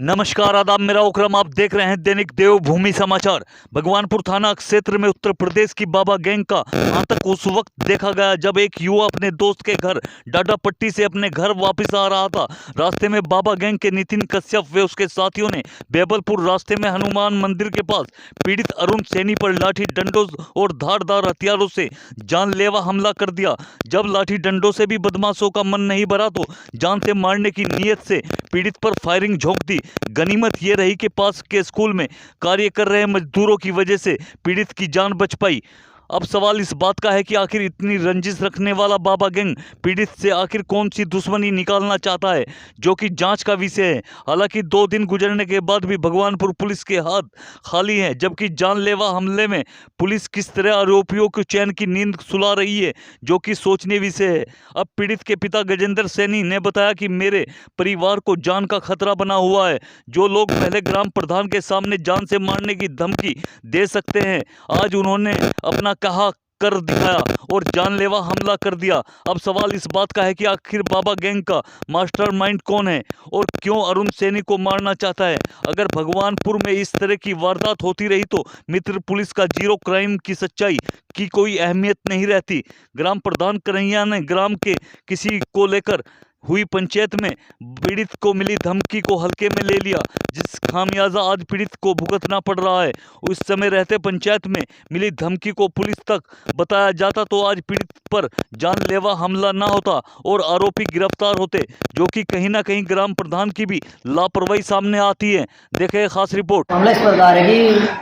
नमस्कार, आदाब, मेरा उकरम। आप देख रहे हैं दैनिक देवभूमि समाचार। भगवानपुर थाना क्षेत्र में उत्तर प्रदेश की बाबा गैंग का आतंक उस वक्त देखा गया जब एक युवा अपने दोस्त के घर डाडापट्टी से अपने घर वापस आ रहा था। रास्ते में बाबा गैंग के नितिन कश्यप व उसके साथियों ने बेबलपुर रास्ते में हनुमान मंदिर के पास पीड़ित अरुण सैनी पर लाठी डंडों और धारदार हथियारों से जानलेवा हमला कर दिया। जब लाठी डंडों से भी बदमाशों का मन नहीं भरा तो जान से मारने की नीयत से पीड़ित पर फायरिंग झोंक दी। गनीमत ये रही कि पास के स्कूल में कार्य कर रहे मजदूरों की वजह से पीड़ित की जान बच पाई। अब सवाल इस बात का है कि आखिर इतनी रंजिश रखने वाला बाबा गैंग पीड़ित से आखिर कौन सी दुश्मनी निकालना चाहता है, जो कि जांच का विषय है। हालांकि 2 दिन गुजरने के बाद भी भगवानपुर पुलिस के हाथ खाली हैं, जबकि जानलेवा हमले में पुलिस किस तरह आरोपियों को चैन की नींद सुला रही है, जो कि सोचने विषय है। अब पीड़ित के पिता गजेंद्र सैनी ने बताया कि मेरे परिवार को जान का खतरा बना हुआ है। जो लोग पहले ग्राम प्रधान के सामने जान से मारने की धमकी दे सकते हैं, आज उन्होंने अपना कहा कर दिखाया और जानलेवा हमला कर दिया। अब सवाल इस बात का है कि आखिर बाबा गैंग का मास्टरमाइंड कौन है और क्यों अरुण सैनी को मारना चाहता है। अगर भगवानपुर में इस तरह की वारदात होती रही तो मित्र पुलिस का जीरो क्राइम की सच्चाई की कोई अहमियत नहीं रहती। ग्राम प्रधान करैया ने ग्राम के किसी को लेकर हुई पंचायत में पीड़ित को मिली धमकी को हल्के में ले लिया, जिस खामियाजा आज पीड़ित को भुगतना पड़ रहा है। उस समय रहते पंचायत में मिली धमकी को पुलिस तक बताया जाता तो आज पीड़ित पर जानलेवा हमला ना होता और आरोपी गिरफ्तार होते, जो कि कहीं ना कहीं ग्राम प्रधान की भी लापरवाही सामने आती है। देखें खास रिपोर्ट। मामला इस प्रकार है कि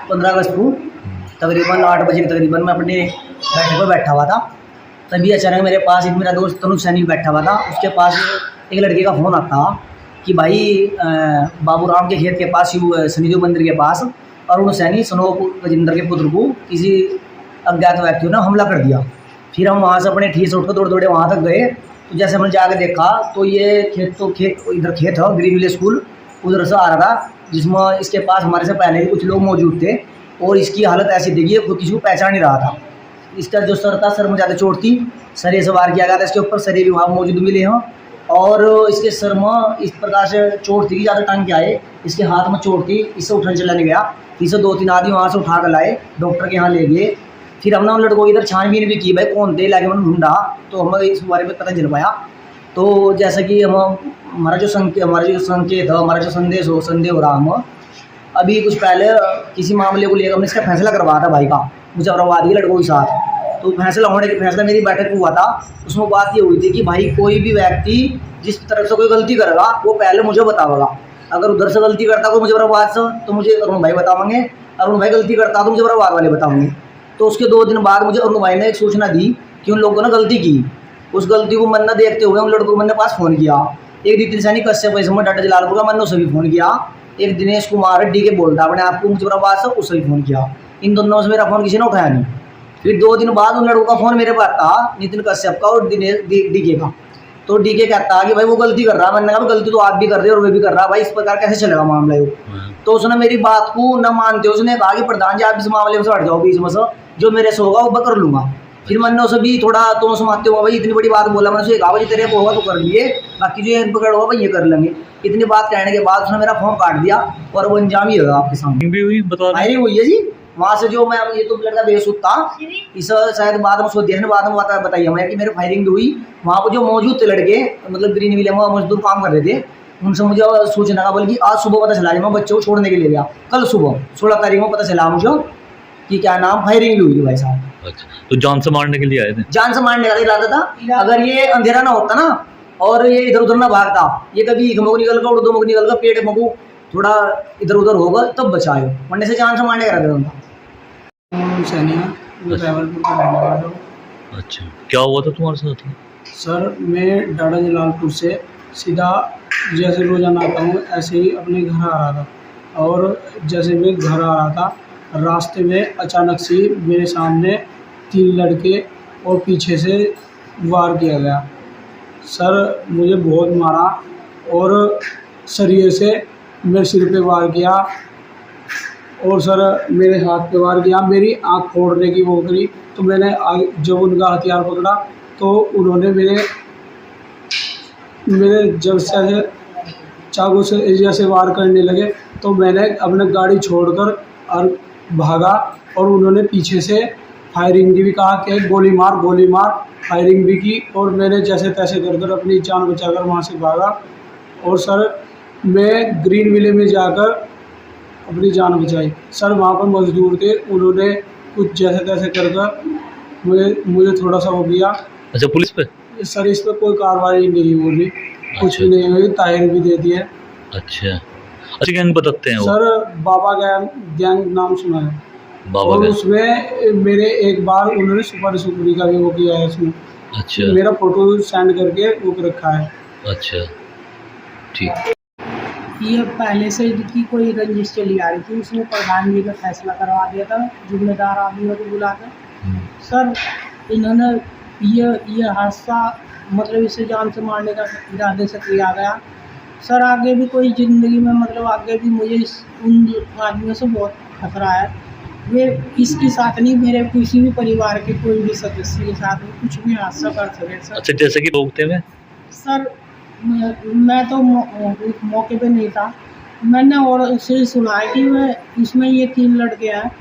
15 अगस्त को तकरीबन 8 बजे के तकरीबन मैं अपने बैठक पर बैठा हुआ था। तभी अचानक मेरे पास एक मेरा दोस्त तनुज सैनी बैठा हुआ था। उसके पास एक लड़के का फ़ोन आता कि भाई बाबूराम के खेत के पास शनिदेव मंदिर के पास अरुण सैनी सनो गजेंद्र के पुत्र को किसी अज्ञात व्यक्तियों ने हमला कर दिया। फिर हम वहाँ से अपने ठीक से उठकर दौड़ दौड़े वहाँ तक गए। तो जैसे हमने जाकर देखा तो ये खेत इधर खेत है ग्रीन विलेज स्कूल, उधर से आ रहा था, जिसमें इसके पास हमारे से पहले भी कुछ लोग मौजूद थे और इसकी हालत ऐसी देखी है खुद किसी को पहचान नहीं रहा था। इसका जो सर था, सर में ज़्यादा चोट थी, सरिये से वार किया गया था इसके ऊपर, सरिये भी वहाँ मौजूद मिले हैं और इसके सर में इस प्रकार से चोट थी कि ज़्यादा टांग के आए, इसके हाथ में चोट थी, इससे उठने चला नहीं गया। इसे 2-3 आदमी वहाँ से उठा कर लाए, डॉक्टर के यहाँ ले गए। फिर हमने उन लड़कों की इधर छानबीन भी की, भाई कौन थे, लाके मैंने ढूंढा तो हमें इस बारे में पता चल पाया। तो जैसा कि हमारा जो संकेत है, हमारा जो संदेह हो रहा, हम अभी कुछ पहले किसी मामले को लेकर हमने इसका फैसला करवाया था भाई का, मुजफ्फराबाद के लड़कों के साथ। तो फैसला मेरी बैठक में हुआ था। उसमें बात ये हुई थी कि भाई कोई भी व्यक्ति जिस तरफ से कोई गलती करेगा वो पहले मुझे बतावेगा। अगर उधर से गलती करता कोई मुजफ्फराबाद से तो मुझे अरुण भाई बतावेंगे, अरुण भाई गलती करता तो मुजफ्फराबाद वाले बताएंगे। तो उसके 2 दिन बाद मुझे अरुण भाई ने एक सूचना दी कि उन लोगों ने गलती की। उस गलती को मन न देखते हुए उन लड़कों को मैंने पास फ़ोन किया। एक नितिन सैनी कश्यप में डाटा जलालपुर का, मैंने उसे भी फ़ोन किया। एक दिनेश कुमार डी के बोलता अपने आपको मुजफ्फराबाद से, उसे भी फ़ोन किया। इन दोनों से मेरा फ़ोन किसी ने उठाया नहीं। फिर 2 दिन बाद उन लड़कों का फ़ोन मेरे पास था, नितिन कश्यप का और दिनेश डीके का। तो डीके कहता कि भाई वो गलती कर रहा है। मैंने कहा गलती तो आप भी कर रहे हो और वे भी कर रहा है, भाई इस प्रकार कैसे चलेगा मामला ये। तो उसने मेरी बात को न मानते उसने कहा कि प्रधान जी आप इस मामले में से हट जाओ, बीच में से जो मेरे से होगा वो कर लूँगा। फिर मैंने उसे भी थोड़ा तो समाते हुआ, भाई इतनी बड़ी बात बोला, मैंने उसे कहा भाई तेरे को होगा तो कर लिए, बाकी जो इन पकड़ होगा भाई ये कर लेंगे। इतनी बात कहने के बाद उसने मेरा फ़ोन काट दिया और वो अंजाम ही होगा आपके सामने भी हुई बता फायरिंग हुई है जी। वहाँ से जो मैं ये तो लड़का बेसुध था, इस शायद बाद में उसको देखने बाद में बताइए हमें कि मेरे फायरिंग भी हुई। वहाँ पर जो मौजूद थे लड़के, मतलब ग्रीन विले में मजदूर काम कर रहे थे, उनसे मुझे सूचना का बल्कि आज सुबह पता चला, मैं बच्चों को छोड़ने के लिए गया कल सुबह 16 तारीख को पता चला मुझे कि क्या नाम फायरिंग भी हुई भाई साहब। अच्छा, तो जान से मारने के लिए आए थे? जान से मारने का इरादा था। अगर ये अंधेरा ना होता ना और ये इधर उधर ना भागता, ये कभी एक मुख निकल कर उर्दू मुख निकल कर पेट मुख थोड़ा इधर उधर होगा तब बचाए, वरने से जान से मारने का इरादा था। अच्छा, क्या हुआ था तुम्हारे साथ? सर मैं डाडा जलालपुर से सीधा जैसे रोजाना आता हूँ ऐसे ही अपने घर आ रहा था और जैसे मैं घर आ रहा था रास्ते में अचानक से मेरे सामने 3 लड़के और पीछे से वार किया गया। सर मुझे बहुत मारा और सरिये से मेरे सिर पे वार किया और सर मेरे हाथ पे वार किया, मेरी आँख फोड़ने की वो करी। तो मैंने जब उनका हथियार पकड़ा तो उन्होंने मेरे जब से चाकू से जैसे वार करने लगे तो मैंने अपने गाड़ी छोड़कर और भागा, और उन्होंने पीछे से फायरिंग की भी कहा कि गोली मार, फायरिंग भी की, और मैंने जैसे तैसे कर अपनी जान बचाकर वहाँ से भागा। और सर मैं ग्रीन विले में जाकर अपनी जान बचाई। सर वहाँ पर मजदूर थे, उन्होंने कुछ जैसे तैसे कर मुझे थोड़ा सा हो गया। अच्छा, पुलिस पे? सर इस पर कोई कार्रवाई नहीं हो रही, कुछ अच्छा। भी नहीं हुई, ताहिर भी दे दिए। अच्छा, गैंग बताते हैं वो? सर बाबा गैंग नाम सुना है। बाबा और गैंग। उसमें मेरे एक बार उन्होंने सुपारी का भी वो किया है इसमें। अच्छा मेरा फोटो सेंड करके वो रखा है। अच्छा, ठीक। ये पहले से की कोई रंजिश चली आ रही थी, उसमें प्रधान जी ने फैसला करवा दिया था जिम्मेदार आदमियों को बुलाकर। सर इन्होंने ये हादसा मतलब इसे जान से मारने का इरादे से किया गया। सर आगे भी कोई ज़िंदगी में मतलब आगे भी मुझे उन आदमियों से बहुत खतरा है। वे इसके साथ नहीं, मेरे किसी भी परिवार के कोई भी सदस्य के साथ कुछ भी हादसा कर सके सर। अच्छा, जैसे कि रोकते में? सर मैं तो मौके पे नहीं था, मैंने और उससे सुना है कि मैं इसमें ये 3 लड़के हैं,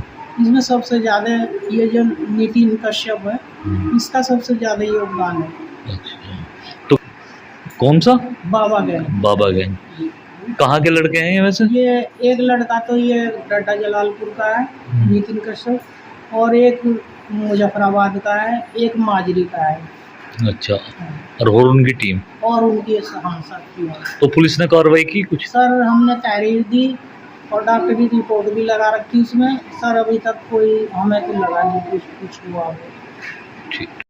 इसमें सबसे ज़्यादा ये जो नितिन कश्यप है इसका सबसे ज़्यादा योगदान है। अच्छा, तो कौन सा? बाबा गैंग। बाबा गैंग कहाँ के लड़के हैं ये वैसे? ये एक लड़का तो ये डाटा जलालपुर का है नितिन कश्यप, और एक मुजफ्फराबाद का है, एक माजरी का है। अच्छा, और उनकी टीम? और उनकी साथी है। तो पुलिस ने कार्रवाई की कुछ? सर हमने तहरीर दी और डॉक्टरी रिपोर्ट भी लगा रखी उसमें। सर अभी तक कोई हमें तो लगा नहीं कुछ हुआ। ठीक।